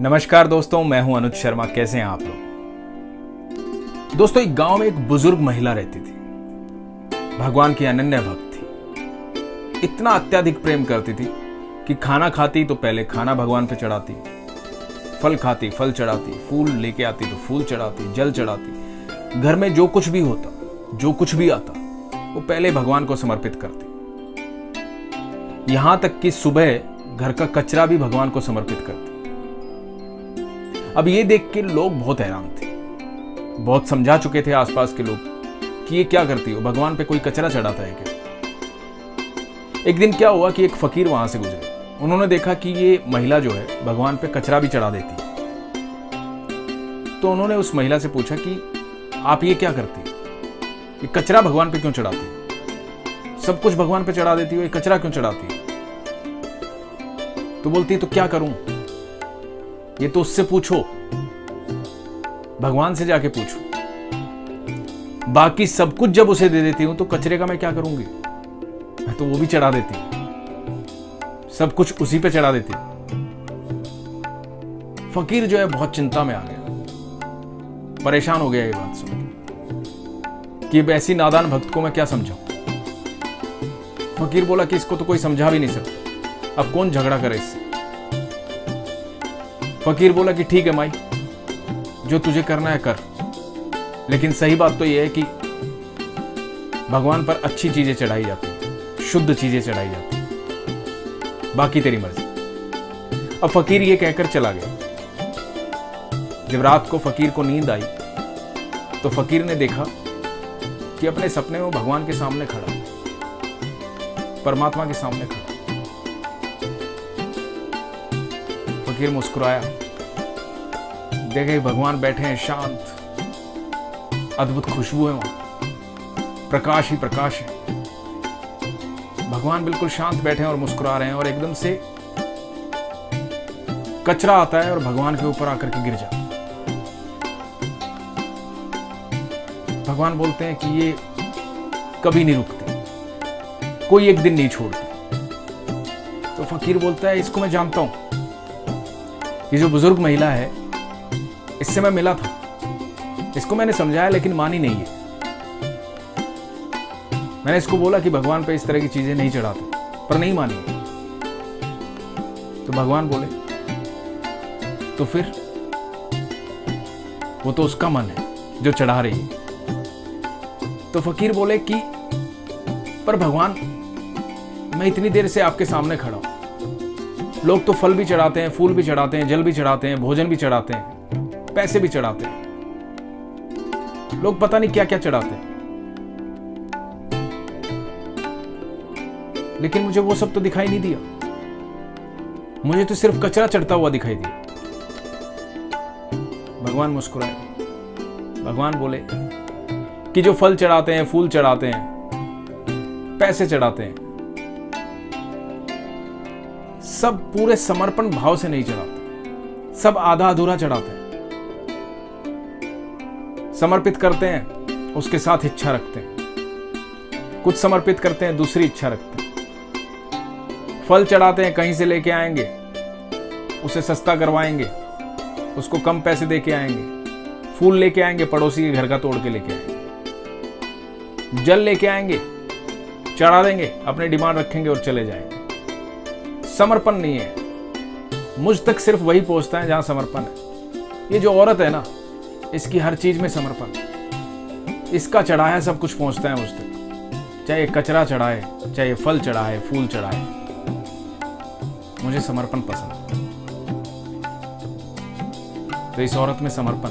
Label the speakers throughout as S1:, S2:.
S1: नमस्कार दोस्तों, मैं हूं अनुज शर्मा। कैसे हैं आप लोग? दोस्तों, एक गांव में एक बुजुर्ग महिला रहती थी। भगवान की अनन्य भक्त थी। इतना अत्यधिक प्रेम करती थी कि खाना खाती तो पहले खाना भगवान पे चढ़ाती, फल खाती फल चढ़ाती, फूल लेके आती तो फूल चढ़ाती, जल चढ़ाती। घर में जो कुछ भी होता, जो कुछ भी आता, वो पहले भगवान को समर्पित करती। यहां तक कि सुबह घर का कचरा भी भगवान को समर्पित करती। अब ये देख के लोग बहुत हैरान थे। बहुत समझा चुके थे आसपास के लोग कि ये क्या करती हो, भगवान पे कोई कचरा चढ़ाता है क्या? एक दिन क्या हुआ कि एक फकीर वहां से गुजरे। उन्होंने देखा कि ये महिला जो है भगवान पे कचरा भी चढ़ा देती है। तो उन्होंने उस महिला से पूछा कि आप ये क्या करती है? ये कचरा भगवान पे क्यों चढ़ाती है? सब कुछ भगवान पे चढ़ा देती हो, ये कचरा क्यों चढ़ाती है? तो बोलती है तो क्या करूं? ये तो उससे पूछो, भगवान से जाके पूछो। बाकी सब कुछ जब उसे दे देती हूं तो कचरे का मैं क्या करूंगी? मैं तो वो भी चढ़ा देती हूं, सब कुछ उसी पे चढ़ा देती हूं। फकीर जो है बहुत चिंता में आ गया, परेशान हो गया ये बात सुन कि अब ऐसी नादान भक्त को मैं क्या समझाऊं। फकीर बोला कि इसको तो कोई समझा भी नहीं सकता, अब कौन झगड़ा करे इससे। फकीर बोला कि ठीक है माई, जो तुझे करना है कर, लेकिन सही बात तो यह है कि भगवान पर अच्छी चीजें चढ़ाई जाती हैं, शुद्ध चीजें चढ़ाई जाती हैं, बाकी तेरी मर्जी। अब फकीर ये कहकर चला गया। जब रात को फकीर को नींद आई तो फकीर ने देखा कि अपने सपने में भगवान के सामने खड़ा, परमात्मा के सामने खड़ा। फकीर मुस्कुराया, देखे भगवान बैठे हैं शांत, अद्भुत खुशबू है वहां, प्रकाश ही प्रकाश है। भगवान बिल्कुल शांत बैठे हैं और मुस्कुरा रहे हैं, और एकदम से कचरा आता है और भगवान के ऊपर आकर के गिर जाता है। भगवान बोलते हैं कि ये कभी नहीं रुकती, कोई एक दिन नहीं छोड़ती। तो फकीर बोलता है इसको मैं जानता हूं, ये जो बुजुर्ग महिला है इससे मैं मिला था, इसको मैंने समझाया लेकिन मानी नहीं है। मैंने इसको बोला कि भगवान पे इस तरह की चीजें नहीं चढ़ाते, पर नहीं मानी। तो भगवान बोले तो फिर वो तो उसका मन है जो चढ़ा रही है। तो फकीर बोले कि पर भगवान, मैं इतनी देर से आपके सामने खड़ा हूं, लोग तो फल भी चढ़ाते हैं, फूल भी चढ़ाते हैं, जल भी चढ़ाते हैं, भोजन भी चढ़ाते हैं, पैसे भी चढ़ाते हैं, लोग पता नहीं क्या क्या चढ़ाते हैं, लेकिन मुझे वो सब तो दिखाई नहीं दिया। मुझे तो सिर्फ कचरा चढ़ता हुआ दिखाई दिया। भगवान मुस्कुराए। भगवान बोले कि जो फल चढ़ाते हैं, फूल चढ़ाते हैं, पैसे चढ़ाते हैं, सब पूरे समर्पण भाव से नहीं चढ़ाते, सब आधा अधूरा चढ़ाते हैं। समर्पित करते हैं, उसके साथ इच्छा रखते हैं। कुछ समर्पित करते हैं, दूसरी इच्छा रखते हैं। फल चढ़ाते हैं, कहीं से लेके आएंगे, उसे सस्ता करवाएंगे, उसको कम पैसे देके आएंगे। फूल लेके आएंगे, पड़ोसी के घर का तोड़ के लेके आएंगे। जल लेके आएंगे, चढ़ा देंगे, अपनी डिमांड रखेंगे और चले जाएंगे। समर्पण नहीं है। मुझ तक सिर्फ वही पहुंचता है जहां समर्पण है। ये जो औरत है ना, इसकी हर चीज में समर्पण, इसका चढ़ाया सब कुछ पहुंचता है मुझ तक, चाहे कचरा चढ़ाए, चाहे फल चढ़ाए, फूल चढ़ाए। मुझे समर्पण पसंद है, तो इस औरत में समर्पण।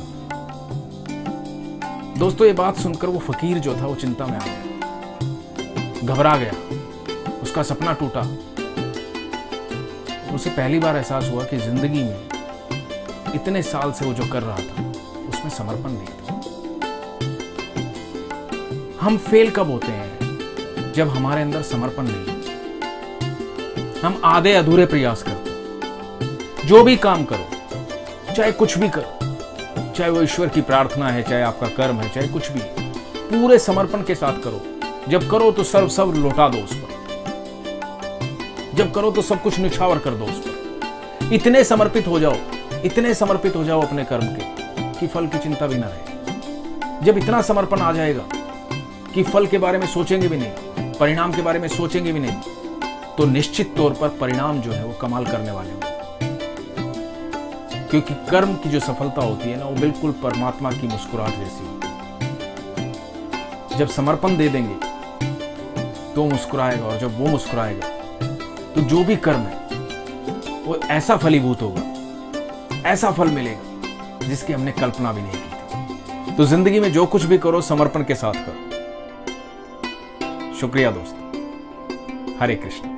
S1: दोस्तों, ये बात सुनकर वो फकीर जो था वो चिंता में आ गया, घबरा गया, उसका सपना टूटा। उसे पहली बार एहसास हुआ कि जिंदगी में इतने साल से वो जो कर रहा था उसमें समर्पण नहीं था। हम फेल कब होते हैं? जब हमारे अंदर समर्पण नहीं है। हम आधे अधूरे प्रयास करते हैं। जो भी काम करो, चाहे कुछ भी करो, चाहे वो ईश्वर की प्रार्थना है, चाहे आपका कर्म है, चाहे कुछ भी, पूरे समर्पण के साथ करो। जब करो तो सब लौटा दो उस पर, जब करो तो सब कुछ निछावर कर दो उस पर। इतने समर्पित हो जाओ इतने समर्पित हो जाओ अपने कर्म के कि फल की चिंता भी ना रहे। जब इतना समर्पण आ जाएगा कि फल के बारे में सोचेंगे भी नहीं, परिणाम के बारे में सोचेंगे भी नहीं, तो निश्चित तौर पर परिणाम जो है वो कमाल करने वाले होंगे। क्योंकि कर्म की जो सफलता होती है ना, वो बिल्कुल परमात्मा की मुस्कुराहट जैसी होती है। जब समर्पण दे देंगे तो मुस्कुराएगा, और जब वो मुस्कुराएगा तो जो भी कर्म है वो ऐसा फलीभूत होगा, ऐसा फल मिलेगा जिसकी हमने कल्पना भी नहीं की थी। तो जिंदगी में जो कुछ भी करो समर्पण के साथ करो। शुक्रिया दोस्तों। हरे कृष्ण।